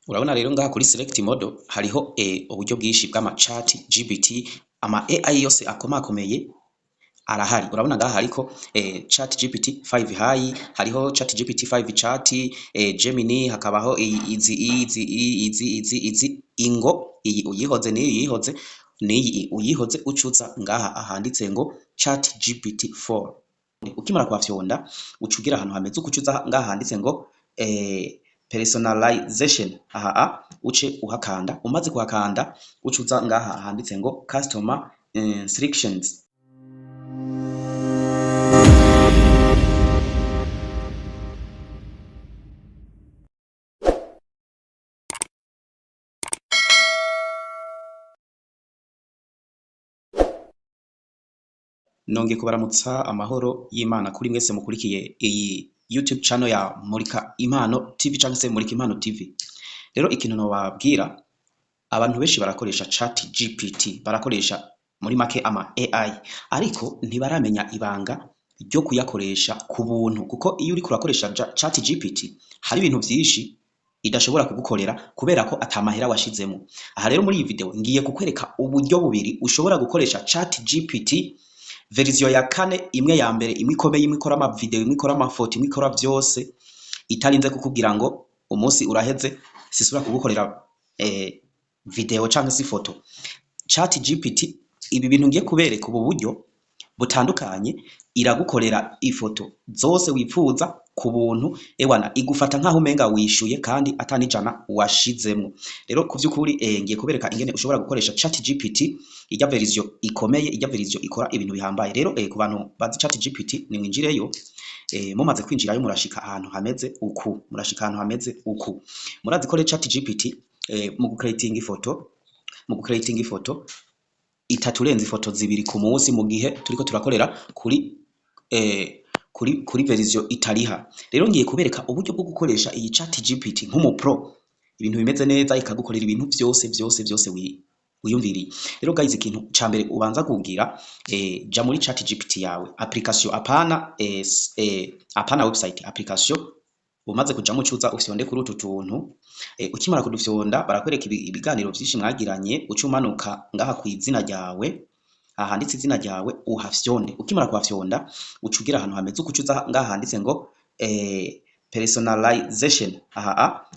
Urabona rero ngaha kuri select model hariho uburyo bwishi bw'ama chat GPT, ama AI yose akomakomeye arahari. Urabona ngaha hariko chat GPT 5 high, hariho chat GPT 5 chat, Gemini, hakabaho izi ingo iyi uyihoze n'iyi uyihoze ucuza ngaha ahanditse ngo chat GPT 4. Ukimara kwafyonda ucugira ahantu hameze ukucuza ngaha handitse ngo personalization, uce uhakanda, umaze kuhakanda ucuza ngaha handitse ngo customer instructions. Nongeye kubaramutsa amahoro y'Imana kuri mwese mukurikiye iyi YouTube channel ya Murika Impano TV cyangwa se Murika Impano TV. Rero ikintu no babwira, abantu benshi barakoresha chat GPT, barakoresha muri make ama AI, ariko ntibaramenya ibanga ryo kuyakoresha ku buntu, kuko iyo uri kurakoresha chat GPT hari ibintu byinshi idashobora kugukorera kubera ko atamahera washizemo. Aha rero muri iyi video ngiye kukwereka uburyo bubiri ushobora gukoresha chat GPT version ya kane, imwe ya mbere, imwe ikomeye, imwe ikora ama video, imwe ikora amafoto, imwe ikora byose, itarinze kukubwira ngo umunsi uraheze sisubira kugukorera video cyangwa se ifoto. Chat GPT ibi bintu ngiye kubereka ubu buryo butandukanye, iragukorera ifoto zose wipfuza ku buntu, ewana igufata nkaho umenga wishuye kandi atanijana washizemo. Rero ku byukuri ngiye kubereka ingene ushobora gukoresha chat GPT ijya version ikomeye, ijya version ikora ibintu bihambaye. Rero ku bantu bazi chat GPT ni mwinjireyo, mumaze kwinjirayo murashika ahantu hameze uku, murazi ko chat GPT mu gucreating ifoto itaturenza ifoto zibiri ku munsi, mu gihe turiko turakorera kuri version itariha. Rero ngiye kubereka uburyo bwo gukoresha iyi chat GPT nk'umu pro, ibintu bimeze neza, ikagukorera ibintu byose wiyumviriye. Rero guys, ikintu ca mbere ubanza kugira, ja muri chat GPT yawe application, apana website, application. Umaze kuja mucuza ufyonde kuri utu tuntu, ukimara kudufyonda barakwereka ibiganiro byinshi mwagiranye, ucumanuka ngaha ku izina ryawe, ahanditse izina ryawe uhafyonde. Ukimara kuhafyonda ucugira ahantu hameze ukucuza ngaha handitse ngo personalization,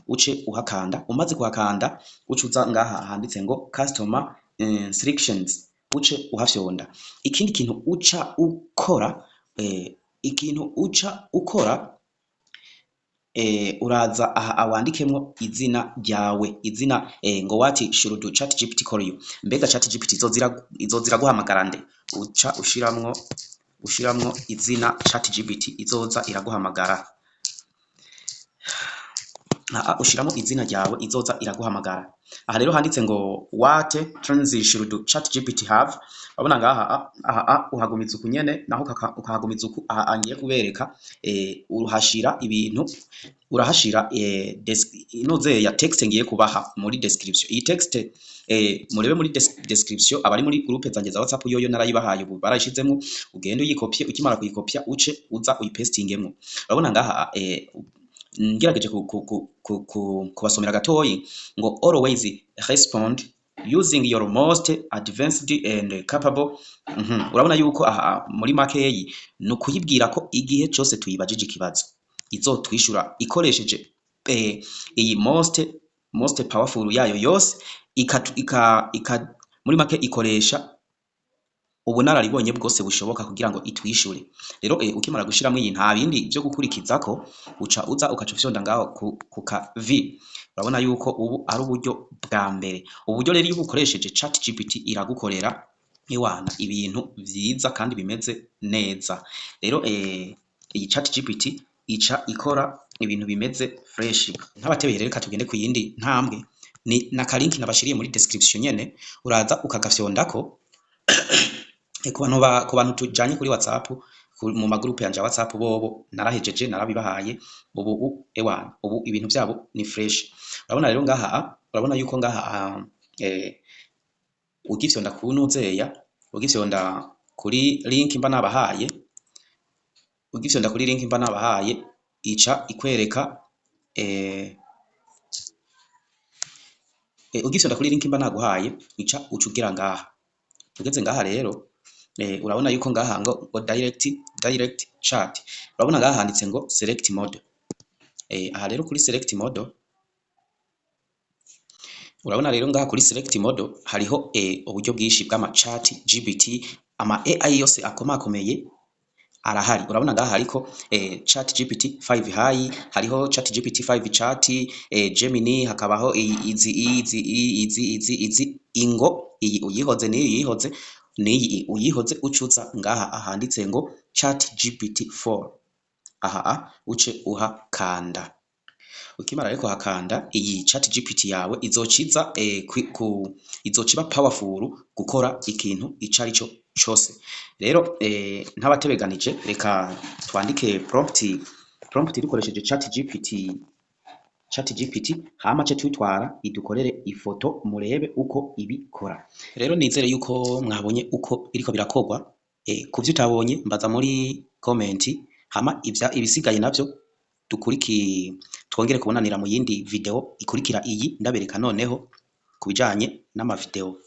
uce uhakanda, umaze kuhakanda ucuza ngaha handitse ngo customer instructions, uce uhafyonda. Ikindi kintu uca ukora, uraza aha awandikemwo izina ryawe, izina ngo what should chat GPT call you. Mbega chat GPT izozira guhamagara nde? Uca ushiramwo izina chat GPT izoza iraguhamagara. Ushiramo izina ryawe izoza iraguhamagara. Aha rero handitse ngo what trends should chat GPT have. Babona ngaha uhagumiza uku nyene, naho ukahagumiza uku. Angiye kubereka urahashira ibintu, urahashira inoze ya text ngiye kubaha muri description. Iyi text murebe muri description, abari muri groupe zanjye za WhatsApp yoyo narayibahaye, ubu barashizemo. Ugende uyikopye, ukimara kuyikopya uce uza uyipestingemo. Urabona ngaha ngerageje kubasomera gatoyi ngo always respond using your most advanced and capable. Urabona yuko muri makeyi no kuyibwira ko igihe cyose tuyibajije ikibazo izotwishura ikoresheje iyi most powerful yayo yose, muri make ikoresha ubunararibonye bwose bushoboka kugira ngo itwishure. Rero ukimara gushiramo iyi nta bindi byo gukurikiza ko uza ukacufyonda ngaho ku ka V. Urabona yuko ubu ari uburyo bwa mbere. Uburyo rero iyo ukoresheje chat GPT iragukorera iwana ibintu vyiza kandi bimeze neza. Rero iyi chat GPT ica ikora ibintu bimeze fresh. Ntabatebeye rero katugende ku yindi ntambwe, ni na kalink nabashiriye muri description nyene, uraza ukagafyondako ku bantu tujanye kuri WhatsApp, mu magroupe yanje ya WhatsApp bobo narahejeje, narabibahaye. Ubu ibintu byabo ni fresh. Urabona rero ngaha, urabona yuko ngaha ugifyonda kunuzeya, ugifyonda kuri link mba nabahaye, ica ikwereka ugifyonda kuri link mba naguhaye uca ugira ngaha. Ugeze ngaha rero urabona yuko ngaha ngo direct chat, urabona ngaha handitse ngo select mode. Aha rero kuri select mode, urabona rero ngaha kuri select mode hariho uburyo bwinshi bw'ama chat GPT, ama AI yose akomakomeye arahari. Urabona ngaha hariko chat GPT 5 high, hariho chat GPT 5 chat, Gemini, hakabaho izi ingo, iyi uyihoze n'iyi uyihoze n'iyi uyihoze, ucuza ngaha ahanditse ngo chat GPT 4. Aha uce uhakanda. Ukimara rero hakanda, iyi chat GPT yawe izociza izociba powerful gukora ikintu icarico cose. Rero ntabatebeganije, reka twandike prompt dukoresheje chat GPT hama ce twitwara idukorere ifoto murebe uko ibikora. Rero nizere yuko mwabonye uko biriko birakorwa. Kuvyo utabonye mbaza muri comment, hama ibisigaye navyo twongere kubonanira mu yindi video ikurikira iyi, ndabereka noneho kubijanye n'ama video.